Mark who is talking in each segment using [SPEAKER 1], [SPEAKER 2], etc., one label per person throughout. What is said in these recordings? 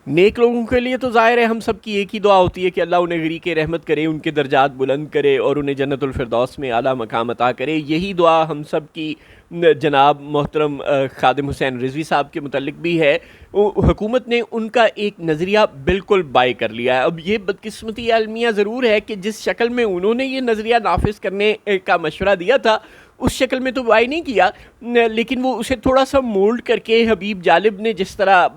[SPEAKER 1] نیک لوگوں کے لیے تو ظاہر ہے ہم سب کی ایک ہی دعا ہوتی ہے کہ اللہ انہیں غریق رحمت کرے، ان کے درجات بلند کرے اور انہیں جنت الفردوس میں اعلیٰ مقام عطا کرے. یہی دعا ہم سب کی جناب محترم خادم حسین رضوی صاحب کے متعلق بھی ہے. حکومت نے ان کا ایک نظریہ بالکل بائی کر لیا ہے. اب یہ بدقسمتی عالمیہ ضرور ہے کہ جس شکل میں انہوں نے یہ نظریہ نافذ کرنے کا مشورہ دیا تھا اس شکل میں تو بائی نہیں کیا، لیکن وہ اسے تھوڑا سا مولڈ کر کے حبیب جالب نے جس طرح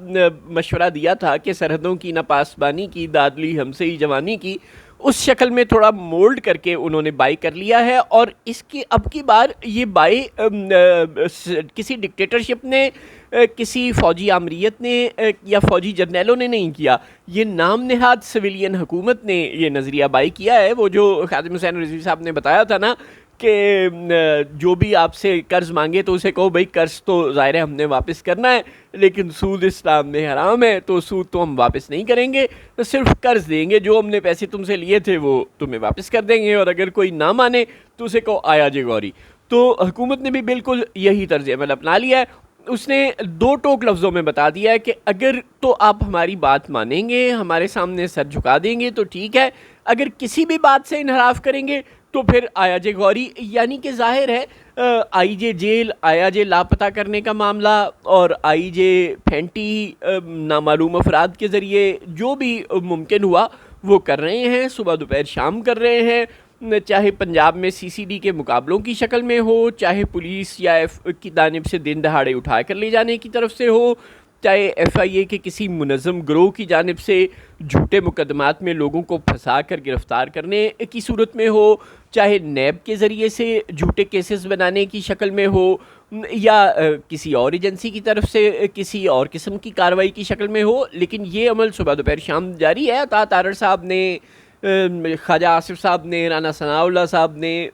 [SPEAKER 1] مشورہ دیا تھا کہ سرحدوں کی نہ پاسبانی کی، داد لی ہم سے ہی جوانی کی، اس شکل میں تھوڑا مولڈ کر کے انہوں نے بائی کر لیا ہے. اور اس کی اب کی بار یہ بائی کسی ڈکٹیٹرشپ نے، کسی فوجی آمریت نے یا فوجی جرنیلوں نے نہیں کیا، یہ نام نہاد سویلین حکومت نے یہ نظریہ بائی کیا ہے. وہ جو خادم حسین رضوی صاحب نے بتایا تھا نا کہ جو بھی آپ سے قرض مانگے تو اسے کہو بھائی قرض تو ظاہر ہے ہم نے واپس کرنا ہے، لیکن سود اسلام میں حرام ہے تو سود تو ہم واپس نہیں کریں گے، تو صرف قرض دیں گے، جو ہم نے پیسے تم سے لیے تھے وہ تمہیں واپس کر دیں گے، اور اگر کوئی نہ مانے تو اسے کہو آیا جے گوری. تو حکومت نے بھی بالکل یہی طرز عمل اپنا لیا ہے. اس نے دو ٹوک لفظوں میں بتا دیا ہے کہ اگر تو آپ ہماری بات مانیں گے، ہمارے سامنے سر جھکا دیں گے تو ٹھیک ہے، اگر کسی بھی بات سے انحراف کریں گے تو پھر آیا جے گوری. یعنی کہ ظاہر ہے آئی جے جیل، آیا جے لاپتہ کرنے کا معاملہ اور آئی جے پھینٹی نامعلوم افراد کے ذریعے جو بھی ممکن ہوا وہ کر رہے ہیں، صبح دوپہر شام کر رہے ہیں، چاہے پنجاب میں سی سی ڈی کے مقابلوں کی شکل میں ہو، چاہے پولیس یا کی جانب سے دن دہاڑے اٹھا کر لے جانے کی طرف سے ہو، چاہے ایف آئی اے کے کسی منظم گروہ کی جانب سے جھوٹے مقدمات میں لوگوں کو پھنسا کر گرفتار کرنے کی صورت میں ہو، چاہے نیب کے ذریعے سے جھوٹے کیسز بنانے کی شکل میں ہو، یا کسی اور ایجنسی کی طرف سے کسی اور قسم کی کارروائی کی شکل میں ہو. لیکن یہ عمل صبح دوپہر شام جاری ہے. عطا تارڑ صاحب نے، خواجہ آصف صاحب نے، رانا ثناء اللہ صاحب نے،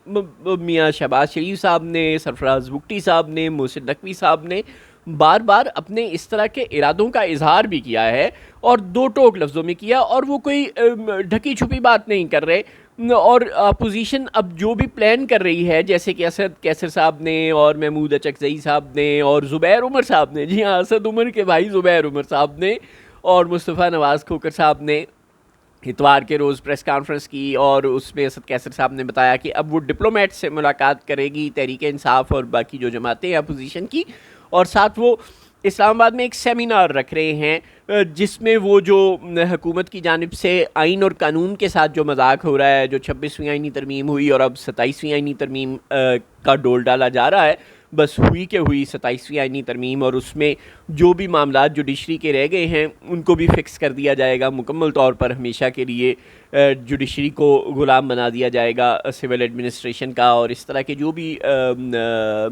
[SPEAKER 1] میاں شہباز شریف صاحب نے، سرفراز بگٹی صاحب نے، محسن نقوی صاحب نے بار بار اپنے اس طرح کے ارادوں کا اظہار بھی کیا ہے اور دو ٹوک لفظوں میں کیا، اور وہ کوئی ڈھکی چھپی بات نہیں کر رہے. اور اپوزیشن اب جو بھی پلان کر رہی ہے، جیسے کہ اسد کیسر صاحب نے اور محمود اچکزئی صاحب نے اور زبیر عمر صاحب نے، جی ہاں اسد عمر کے بھائی زبیر عمر صاحب نے اور مصطفیٰ نواز کھوکر صاحب نے اتوار کے روز پریس کانفرنس کی، اور اس میں اسد کیسر صاحب نے بتایا کہ اب وہ ڈپلومیٹ سے ملاقات کرے گی، تحریک انصاف اور باقی جو جماعتیں ہیں اپوزیشن کی، اور ساتھ وہ اسلام آباد میں ایک سیمینار رکھ رہے ہیں جس میں وہ جو حکومت کی جانب سے آئین اور قانون کے ساتھ جو مذاق ہو رہا ہے، جو 26ویں آئینی ترمیم ہوئی اور اب 27ویں آئینی ترمیم کا ڈول ڈالا جا رہا ہے، بس ہوئی کہ ہوئی 27ویں آئینی ترمیم، اور اس میں جو بھی معاملات جوڈیشری کے رہ گئے ہیں ان کو بھی فکس کر دیا جائے گا مکمل طور پر، ہمیشہ کے لیے جوڈیشری کو غلام بنا دیا جائے گا سول ایڈمنسٹریشن کا، اور اس طرح کے جو بھی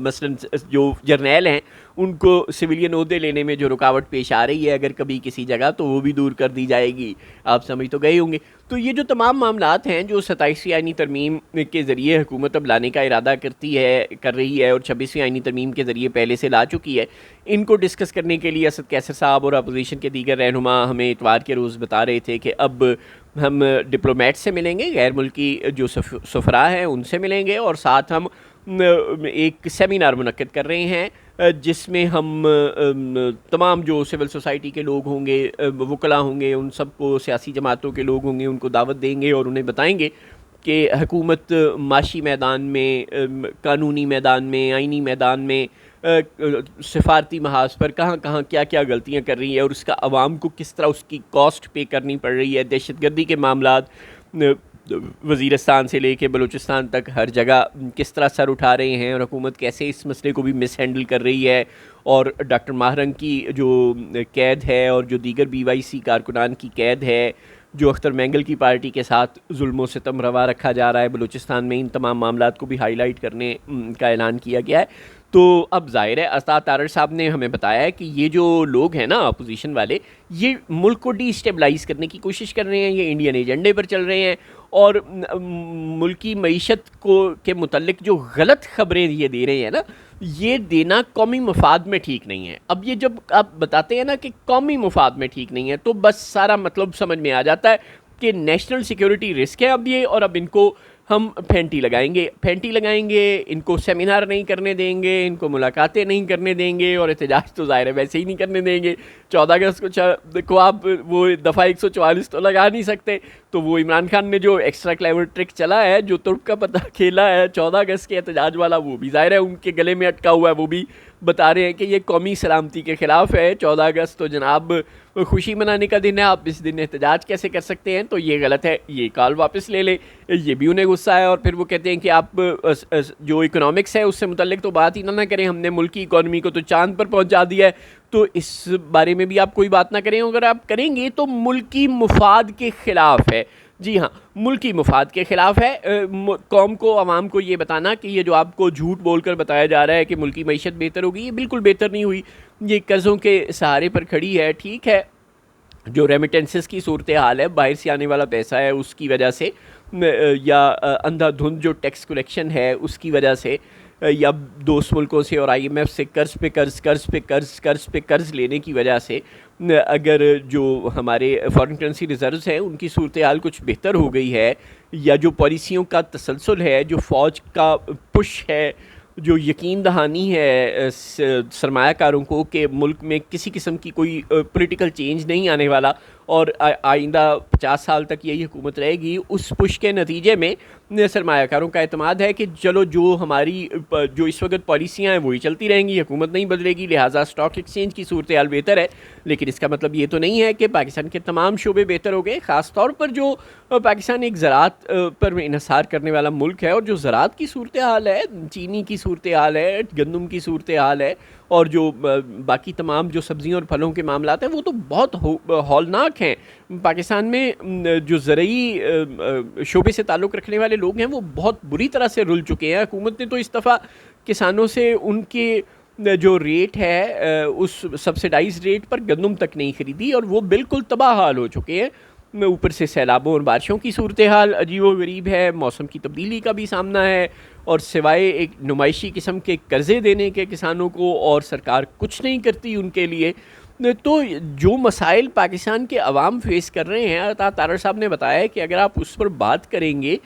[SPEAKER 1] مثلا جو جرنیل ہیں ان کو سویلین عہدے لینے میں جو رکاوٹ پیش آ رہی ہے اگر کبھی کسی جگہ، تو وہ بھی دور کر دی جائے گی. آپ سمجھ تو گئے ہوں گے. تو یہ جو تمام معاملات ہیں جو 27ویں آئینی ترمیم کے ذریعے حکومت اب لانے کا ارادہ کر رہی ہے اور 26ویں آئینی ترمیم کے ذریعے پہلے سے لا چکی ہے، ان کو ڈسکس کرنے کے لیے اسد کیسر صاحب اور اپوزیشن کے دیگر رہنما ہمیں اتوار کے روز بتا رہے تھے کہ اب ہم ڈپلومیٹ سے ملیں گے، غیر ملکی جو سفراء ہیں ان سے ملیں گے، اور ساتھ ہم ایک سیمینار منعقد کر رہے ہیں جس میں ہم تمام جو سول سوسائٹی کے لوگ ہوں گے، وکلاء ہوں گے، ان سب کو، سیاسی جماعتوں کے لوگ ہوں گے، ان کو دعوت دیں گے اور انہیں بتائیں گے کہ حکومت معاشی میدان میں، قانونی میدان میں، آئینی میدان میں، سفارتی محاذ پر کہاں کہاں کیا کیا غلطیاں کر رہی ہے اور اس کا عوام کو کس طرح اس کی کاسٹ پے کرنی پڑ رہی ہے. دہشت گردی کے معاملات وزیرستان سے لے کے بلوچستان تک ہر جگہ کس طرح سر اٹھا رہے ہیں، اور حکومت کیسے اس مسئلے کو بھی مس ہینڈل کر رہی ہے، اور ڈاکٹر ماہرنگ کی جو قید ہے اور جو دیگر بی وائی سی کارکنان کی قید ہے، جو اختر مینگل کی پارٹی کے ساتھ ظلم و ستم روا رکھا جا رہا ہے بلوچستان میں، ان تمام معاملات کو بھی ہائی لائٹ کرنے کا اعلان کیا گیا ہے. تو اب ظاہر ہے عطا تارڑ صاحب نے ہمیں بتایا ہے کہ یہ جو لوگ ہیں نا اپوزیشن والے، یہ ملک کو ڈی اسٹیبلائز کرنے کی کوشش کر رہے ہیں، یہ انڈین ایجنڈے پر چل رہے ہیں، اور ملکی معیشت کے متعلق جو غلط خبریں یہ دے رہے ہیں نا، یہ دینا قومی مفاد میں ٹھیک نہیں ہے. اب یہ جب آپ بتاتے ہیں نا کہ قومی مفاد میں ٹھیک نہیں ہے تو بس سارا مطلب سمجھ میں آ جاتا ہے کہ نیشنل سیکیورٹی رسک ہے اب یہ، اور اب ان کو ہم پھینٹی لگائیں گے، ان کو سیمینار نہیں کرنے دیں گے، ان کو ملاقاتیں نہیں کرنے دیں گے، اور احتجاج تو ظاہر ہے ویسے ہی نہیں کرنے دیں گے۔ 14 اگست کو آپ وہ دفعہ 144 تو لگا نہیں سکتے، تو وہ عمران خان نے جو ایکسٹرا کلیور ٹرک چلا ہے، جو ترک کا پتہ کھیلا ہے 14 اگست کے احتجاج والا، وہ بھی ظاہر ہے ان کے گلے میں اٹکا ہوا ہے۔ وہ بھی بتا رہے ہیں کہ یہ قومی سلامتی کے خلاف ہے۔ 14 اگست تو جناب خوشی منانے کا دن ہے، آپ اس دن احتجاج کیسے کر سکتے ہیں؟ تو یہ غلط ہے، یہ کال واپس لے لیں۔ یہ بھی انہیں غصہ ہے، اور پھر وہ کہتے ہیں کہ آپ جو اکنامکس ہے اس سے متعلق تو بات ہی نہ کریں، ہم نے ملک کی اکانومی کو تو چاند پر پہنچا دیا ہے، تو اس بارے میں بھی آپ کوئی بات نہ کریں، اگر آپ کریں گے تو ملکی مفاد کے خلاف ہے۔ جی ہاں، ملکی مفاد کے خلاف ہے۔ قوم کو، عوام کو یہ بتانا کہ یہ جو آپ کو جھوٹ بول کر بتایا جا رہا ہے کہ ملکی معیشت بہتر ہوگی، یہ بالکل بہتر نہیں ہوئی، یہ قرضوں کے سہارے پر کھڑی ہے۔ ٹھیک ہے، جو ریمیٹنسز کی صورتحال ہے، باہر سے آنے والا پیسہ ہے اس کی وجہ سے، یا اندھا دھند جو ٹیکس کلیکشن ہے اس کی وجہ سے، یا دوست ملکوں سے اور آئی ایم ایف سے قرض پہ قرض لینے کی وجہ سے، اگر جو ہمارے فارن کرنسی ریزروز ہیں ان کی صورتحال کچھ بہتر ہو گئی ہے، یا جو پالیسیوں کا تسلسل ہے، جو فوج کا پش ہے، جو یقین دہانی ہے سرمایہ کاروں کو کہ ملک میں کسی قسم کی کوئی پولیٹیکل چینج نہیں آنے والا اور آئندہ 50 سال تک یہی حکومت رہے گی، اس پش کے نتیجے میں سرمایہ کاروں کا اعتماد ہے کہ چلو جو ہماری جو اس وقت پالیسیاں ہیں وہی چلتی رہیں گی، حکومت نہیں بدلے گی، لہٰذا اسٹاک ایکسچینج کی صورتحال بہتر ہے۔ لیکن اس کا مطلب یہ تو نہیں ہے کہ پاکستان کے تمام شعبے بہتر ہو گئے، خاص طور پر جو پاکستان ایک زراعت پر انحصار کرنے والا ملک ہے، اور جو زراعت کی صورتحال ہے، چینی کی صورتحال ہے، گندم کی صورتحال ہے، اور جو باقی تمام جو سبزیوں اور پھلوں کے معاملات ہیں وہ تو بہت ہولناک ہیں۔ پاکستان میں جو زرعی شعبے سے تعلق رکھنے والے لوگ ہیں وہ بہت بری طرح سے رل چکے ہیں۔ حکومت نے تو اس دفعہ کسانوں سے ان کے جو ریٹ ہے اس سبسیڈائز ریٹ پر گندم تک نہیں خریدی، اور وہ بالکل تباہ حال ہو چکے ہیں۔ اوپر سے سیلابوں اور بارشوں کی صورتحال عجیب و غریب ہے، موسم کی تبدیلی کا بھی سامنا ہے، اور سوائے ایک نمائشی قسم کے قرضے دینے کے کسانوں کو، اور سرکار کچھ نہیں کرتی ان کے لیے۔ تو جو مسائل پاکستان کے عوام فیس کر رہے ہیں، عطا طارر صاحب نے بتایا کہ اگر آپ اس پر بات کریں گے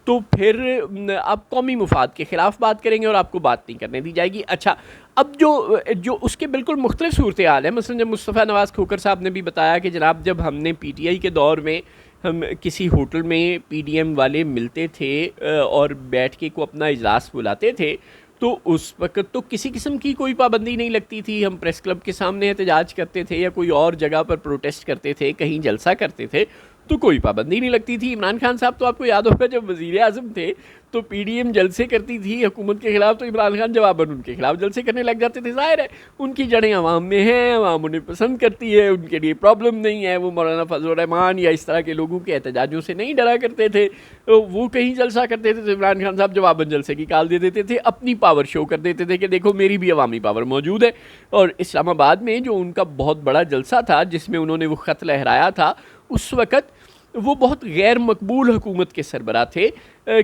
[SPEAKER 1] تو پھر آپ قومی مفاد کے خلاف بات کریں گے اور آپ کو بات نہیں کرنے دی جائے گی۔ اچھا، اب جو اس کے بالکل مختلف صورتحال ہے، مثلا جب مصطفیٰ نواز کھوکھر صاحب نے بھی بتایا کہ جناب جب ہم نے پی ٹی آئی کے دور میں ہم کسی ہوٹل میں پی ڈی ایم والے ملتے تھے اور بیٹھ کے کو اپنا اجلاس بلاتے تھے، تو اس وقت تو کسی قسم کی کوئی پابندی نہیں لگتی تھی، ہم پریس کلب کے سامنے احتجاج کرتے تھے یا کوئی اور جگہ پر پروٹیسٹ کرتے تھے، کہیں جلسہ کرتے تھے تو کوئی پابندی نہیں لگتی تھی۔ عمران خان صاحب تو آپ کو یاد ہوگا جب وزیر اعظم تھے تو پی ڈی ایم جلسے کرتی تھی حکومت کے خلاف، تو عمران خان جواباً ان کے خلاف جلسے کرنے لگ جاتے تھے۔ ظاہر ہے ان کی جڑیں عوام میں ہیں، عوام انہیں پسند کرتی ہے، ان کے لیے پرابلم نہیں ہے، وہ مولانا فضل الرحمان یا اس طرح کے لوگوں کے احتجاجوں سے نہیں ڈرا کرتے تھے، وہ کہیں جلسہ کرتے تھے تو عمران خان صاحب جواباً جلسے کی کال دے دیتے تھے، اپنی پاور شو کر دیتے تھے کہ دیکھو میری بھی عوامی پاور موجود ہے۔ اور اسلام آباد میں جو ان کا بہت بڑا جلسہ تھا جس میں انہوں نے وہ خط لہرایا تھا، اس وقت وہ بہت غیر مقبول حکومت کے سربراہ تھے،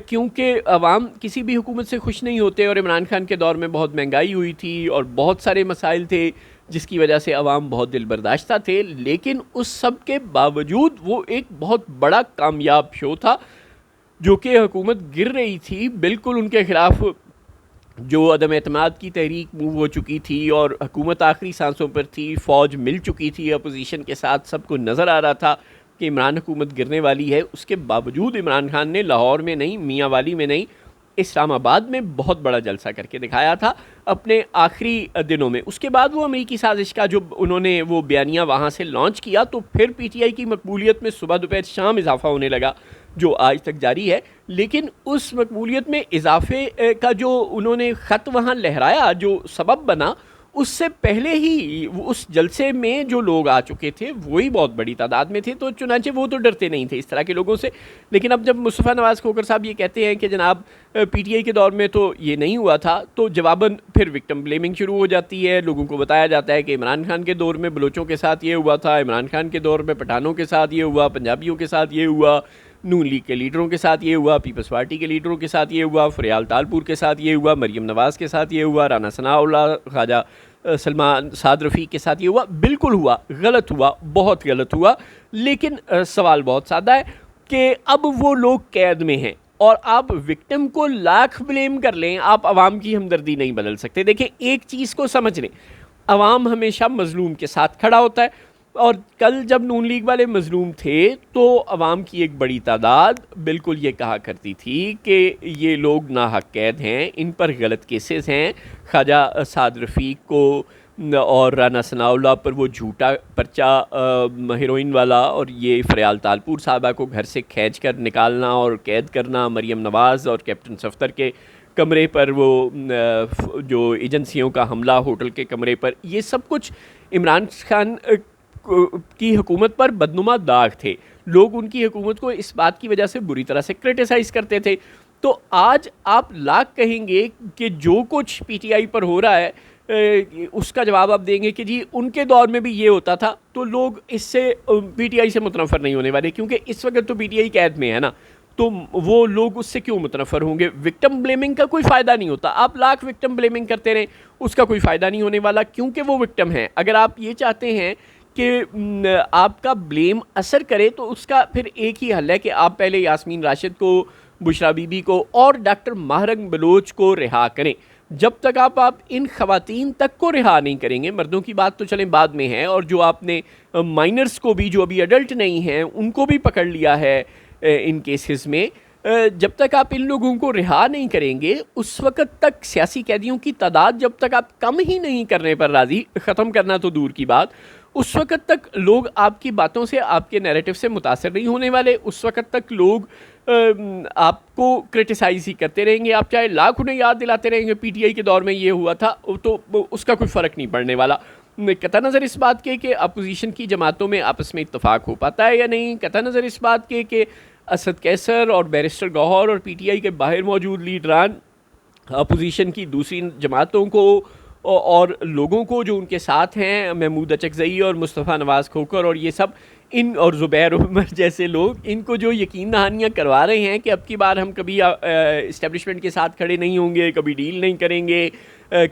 [SPEAKER 1] کیونکہ عوام کسی بھی حکومت سے خوش نہیں ہوتے، اور عمران خان کے دور میں بہت مہنگائی ہوئی تھی اور بہت سارے مسائل تھے جس کی وجہ سے عوام بہت دل برداشتہ تھے، لیکن اس سب کے باوجود وہ ایک بہت بڑا کامیاب شو تھا۔ جو کہ حکومت گر رہی تھی، بالکل ان کے خلاف جو عدم اعتماد کی تحریک موو ہو چکی تھی اور حکومت آخری سانسوں پر تھی، فوج مل چکی تھی اپوزیشن کے ساتھ، سب کو نظر آ رہا تھا کہ عمران حکومت گرنے والی ہے، اس کے باوجود عمران خان نے لاہور میں نہیں، میاں والی میں نہیں، اسلام آباد میں بہت بڑا جلسہ کر کے دکھایا تھا اپنے آخری دنوں میں۔ اس کے بعد وہ امریکی سازش کا جو انہوں نے وہ بیانیہ وہاں سے لانچ کیا تو پھر پی ٹی آئی کی مقبولیت میں صبح دوپہر شام اضافہ ہونے لگا، جو آج تک جاری ہے۔ لیکن اس مقبولیت میں اضافے کا جو انہوں نے خط وہاں لہرایا، جو سبب بنا، اس سے پہلے ہی اس جلسے میں جو لوگ آ چکے تھے وہی بہت بڑی تعداد میں تھے، تو چنانچہ وہ تو ڈرتے نہیں تھے اس طرح کے لوگوں سے۔ لیکن اب جب مصطفیٰ نواز کھوکھر صاحب یہ کہتے ہیں کہ جناب پی ٹی آئی کے دور میں تو یہ نہیں ہوا تھا، تو جواباً پھر وکٹم بلیمنگ شروع ہو جاتی ہے، لوگوں کو بتایا جاتا ہے کہ عمران خان کے دور میں بلوچوں کے ساتھ یہ ہوا تھا، عمران خان کے دور میں پٹھانوں کے ساتھ یہ ہوا، پنجابیوں کے ساتھ یہ ہوا، نون لیگ کے لیڈروں کے ساتھ یہ ہوا، پیپلز پارٹی کے لیڈروں کے ساتھ یہ ہوا، فریال تالپور کے ساتھ یہ ہوا، مریم نواز کے ساتھ یہ ہوا، رانا ثناء اللہ، خواجہ سلمان سعد رفیق کے ساتھ یہ ہوا۔ بالکل ہوا، غلط ہوا، بہت غلط ہوا، لیکن سوال بہت سادہ ہے کہ اب وہ لوگ قید میں ہیں، اور آپ وکٹم کو لاکھ بلیم کر لیں، آپ عوام کی ہمدردی نہیں بدل سکتے. دیکھیں ایک چیز کو سمجھ لیں، عوام ہمیشہ مظلوم کے ساتھ کھڑا ہوتا ہے، اور کل جب نون لیگ والے مظلوم تھے تو عوام کی ایک بڑی تعداد بالکل یہ کہا کرتی تھی کہ یہ لوگ ناحق قید ہیں، ان پر غلط کیسز ہیں. خواجہ سعد رفیق کو اور رانا ثناء اللہ پر وہ جھوٹا پرچہ ہیروئن والا، اور یہ فریال تالپور صاحبہ کو گھر سے کھینچ کر نکالنا اور قید کرنا، مریم نواز اور کیپٹن صفدر کے کمرے پر وہ جو ایجنسیوں کا حملہ ہوٹل کے کمرے پر، یہ سب کچھ عمران خان کی حکومت پر بدنما داغ تھے. لوگ ان کی حکومت کو اس بات کی وجہ سے بری طرح سے کرٹیسائز کرتے تھے. تو آج آپ لاکھ کہیں گے کہ جو کچھ پی ٹی آئی پر ہو رہا ہے اس کا جواب آپ دیں گے کہ جی ان کے دور میں بھی یہ ہوتا تھا، تو لوگ اس سے پی ٹی آئی سے متنفر نہیں ہونے والے، کیونکہ اس وقت تو پی ٹی آئی قید میں ہے نا، تو وہ لوگ اس سے کیوں متنفر ہوں گے. وکٹم بلیمنگ کا کوئی فائدہ نہیں ہوتا، آپ لاکھ وکٹم بلیمنگ کرتے رہیں اس کا کوئی فائدہ نہیں ہونے والا، کیونکہ وہ وکٹم ہیں. اگر آپ یہ چاہتے ہیں کہ آپ کا بلیم اثر کرے تو اس کا پھر ایک ہی حل ہے کہ آپ پہلے یاسمین راشد کو، بشرا بی بی کو اور ڈاکٹر ماہرنگ بلوچ کو رہا کریں. جب تک آپ ان خواتین تک کو رہا نہیں کریں گے، مردوں کی بات تو چلیں بعد میں ہے، اور جو آپ نے مائنرز کو بھی جو ابھی ایڈلٹ نہیں ہیں ان کو بھی پکڑ لیا ہے ان کیسز میں، جب تک آپ ان لوگوں کو رہا نہیں کریں گے اس وقت تک سیاسی قیدیوں کی تعداد جب تک آپ کم ہی نہیں کرنے پر راضی، ختم کرنا تو دور کی بات، اس وقت تک لوگ آپ کی باتوں سے، آپ کے نیریٹو سے متاثر نہیں ہونے والے. اس وقت تک لوگ آپ کو کرٹیسائز ہی کرتے رہیں گے. آپ چاہے لاکھ انہیں یاد دلاتے رہیں گے پی ٹی آئی کے دور میں یہ ہوا تھا، تو اس کا کوئی فرق نہیں پڑنے والا. قطع نظر اس بات کے کہ اپوزیشن کی جماعتوں میں آپس میں اتفاق ہو پاتا ہے یا نہیں، قطع نظر اس بات کے کہ اسد کیسر اور بیرسٹر گوہر اور پی ٹی آئی کے باہر موجود لیڈران اپوزیشن کی دوسری جماعتوں کو اور لوگوں کو جو ان کے ساتھ ہیں، محمود اچکزئی اور مصطفیٰ نواز کھوکر اور یہ سب ان اور زبیر عمر جیسے لوگ، ان کو جو یقین دہانیاں کروا رہے ہیں کہ اب کی بار ہم کبھی اسٹیبلشمنٹ کے ساتھ کھڑے نہیں ہوں گے، کبھی ڈیل نہیں کریں گے،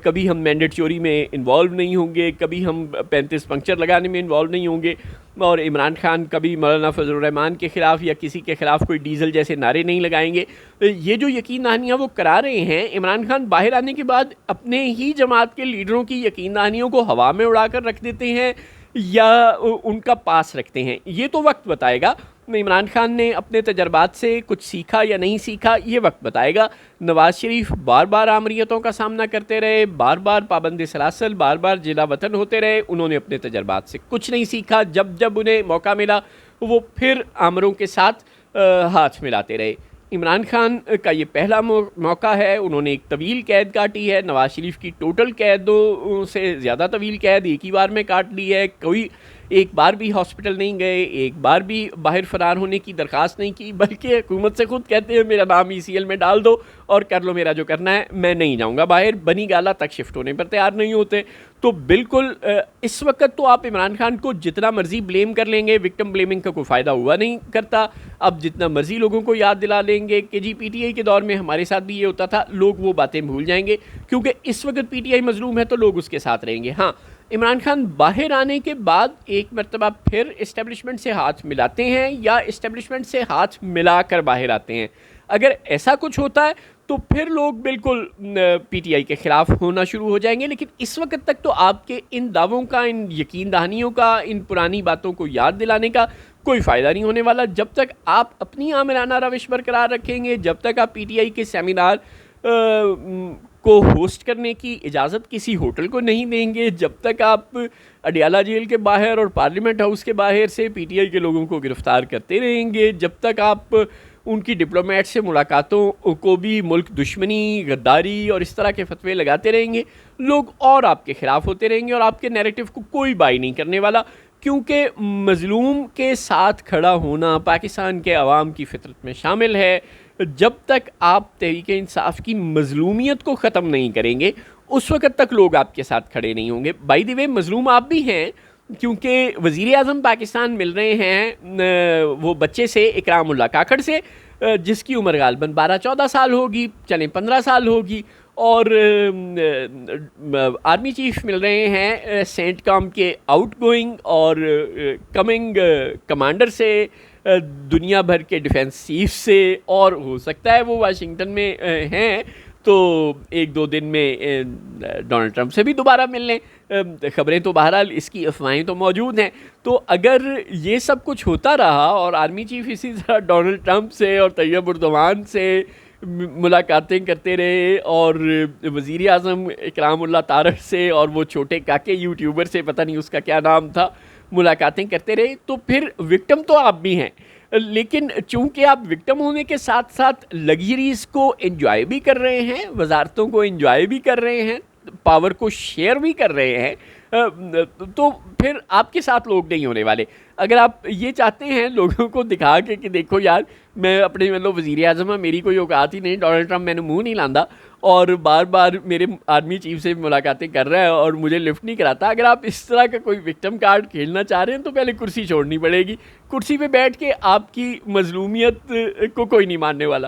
[SPEAKER 1] کبھی ہم مینڈیٹ چوری میں انوالو نہیں ہوں گے، کبھی ہم 35 پنکچر لگانے میں انوالو نہیں ہوں گے، اور عمران خان کبھی مولانا فضل الرحمان کے خلاف یا کسی کے خلاف کوئی ڈیزل جیسے نعرے نہیں لگائیں گے. یہ جو یقین دہانیاں وہ کرا رہے ہیں، عمران خان باہر آنے کے بعد اپنے ہی جماعت کے لیڈروں کی یقین دہانیوں کو ہوا میں اڑا کر رکھ دیتے ہیں یا ان کا پاس رکھتے ہیں، یہ تو وقت بتائے گا. عمران خان نے اپنے تجربات سے کچھ سیکھا یا نہیں سیکھا، یہ وقت بتائے گا. نواز شریف بار بار آمریتوں کا سامنا کرتے رہے، بار بار پابند سلاسل، بار بار جلا وطن ہوتے رہے، انہوں نے اپنے تجربات سے کچھ نہیں سیکھا. جب جب انہیں موقع ملا وہ پھر آمروں کے ساتھ ہاتھ ملاتے رہے. عمران خان کا یہ پہلا موقع ہے، انہوں نے ایک طویل قید کاٹی ہے. نواز شریف کی ٹوٹل قیدوں سے زیادہ طویل قید ایک ہی بار میں کاٹ لی ہے. کوئی ایک بار بھی ہاسپٹل نہیں گئے، ایک بار بھی باہر فرار ہونے کی درخواست نہیں کی، بلکہ حکومت سے خود کہتے ہیں میرا نام ECL میں ڈال دو اور کر لو میرا جو کرنا ہے، میں نہیں جاؤں گا باہر. بنی گالا تک شفٹ ہونے پر تیار نہیں ہوتے. تو بالکل اس وقت تو آپ عمران خان کو جتنا مرضی بلیم کر لیں گے، وکٹم بلیمنگ کا کوئی فائدہ ہوا نہیں کرتا. اب جتنا مرضی لوگوں کو یاد دلا لیں گے کہ جی پی ٹی آئی کے دور میں ہمارے ساتھ بھی یہ ہوتا تھا، لوگ وہ باتیں بھول جائیں گے، کیونکہ اس وقت پی ٹی آئی مظلوم ہے تو لوگ اس کے ساتھ رہیں گے. ہاں، عمران خان باہر آنے کے بعد ایک مرتبہ پھر اسٹیبلشمنٹ سے ہاتھ ملاتے ہیں یا اسٹیبلشمنٹ سے ہاتھ ملا کر باہر آتے ہیں. اگر ایسا کچھ ہوتا ہے تو پھر لوگ بالکل پی ٹی آئی کے خلاف ہونا شروع ہو جائیں گے. لیکن اس وقت تک تو آپ کے ان دعووں کا، ان یقین دہانیوں کا، ان پرانی باتوں کو یاد دلانے کا کوئی فائدہ نہیں ہونے والا. جب تک آپ اپنی آمرانہ روش برقرار رکھیں گے، جب تک آپ پی ٹی آئی کے سیمینار کو ہوسٹ کرنے کی اجازت کسی ہوٹل کو نہیں دیں گے، جب تک آپ اڈیالہ جیل کے باہر اور پارلیمنٹ ہاؤس کے باہر سے پی ٹی آئی کے لوگوں کو گرفتار کرتے رہیں گے، جب تک آپ ان کی ڈپلومیٹ سے ملاقاتوں کو بھی ملک دشمنی، غداری اور اس طرح کے فتوے لگاتے رہیں گے، لوگ اور آپ کے خلاف ہوتے رہیں گے اور آپ کے نیریٹو کو کوئی بائی نہیں کرنے والا. کیونکہ مظلوم کے ساتھ کھڑا ہونا پاکستان کے عوام کی فطرت میں شامل ہے. جب تک آپ تحریک انصاف کی مظلومیت کو ختم نہیں کریں گے اس وقت تک لوگ آپ کے ساتھ کھڑے نہیں ہوں گے. بائی دی وے مظلوم آپ بھی ہیں، کیونکہ وزیر اعظم پاکستان مل رہے ہیں وہ بچے سے، اکرام اللہ کاکڑ سے، جس کی عمر غالباً 12-14 سال ہوگی، چلیں 15 سال ہوگی، اور آرمی چیف مل رہے ہیں سینٹ کام کے آؤٹ گوئنگ اور کمنگ کمانڈر سے، دنیا بھر کے ڈیفنس چیف سے، اور ہو سکتا ہے وہ واشنگٹن میں ہیں تو ایک دو دن میں ڈونلڈ ٹرمپ سے بھی دوبارہ مل لیں. خبریں تو بہرحال اس کی افواہیں تو موجود ہیں. تو اگر یہ سب کچھ ہوتا رہا اور آرمی چیف اسی طرح ڈونلڈ ٹرمپ سے اور طیب اردوان سے ملاقاتیں کرتے رہے اور وزیر اعظم اکرام اللہ طارق سے اور وہ چھوٹے کاکے یوٹیوبر سے، پتہ نہیں اس کا کیا نام تھا، ملاقاتیں کرتے رہے، تو پھر وکٹم تو آپ بھی ہیں. لیکن چونکہ آپ وکٹم ہونے کے ساتھ ساتھ لگژریز کو انجوائے بھی کر رہے ہیں، وزارتوں کو انجوائے بھی کر رہے ہیں، پاور کو شیئر بھی کر رہے ہیں، تو پھر آپ کے ساتھ لوگ نہیں ہونے والے. اگر آپ یہ چاہتے ہیں لوگوں کو دکھا کے کہ دیکھو یار میں اپنے مطلب وزیر اعظم ہوں، میری کوئی اوقات ہی نہیں، ڈونلڈ ٹرمپ میں نے منہ نہیں لاندا اور بار بار میرے آرمی چیف سے ملاقاتیں کر رہا ہے اور مجھے لفٹ نہیں کراتا، اگر آپ اس طرح کا کوئی وکٹم کارڈ کھیلنا چاہ رہے ہیں تو پہلے کرسی چھوڑنی پڑے گی. کرسی پہ بیٹھ کے آپ کی مظلومیت کو کوئی نہیں ماننے والا.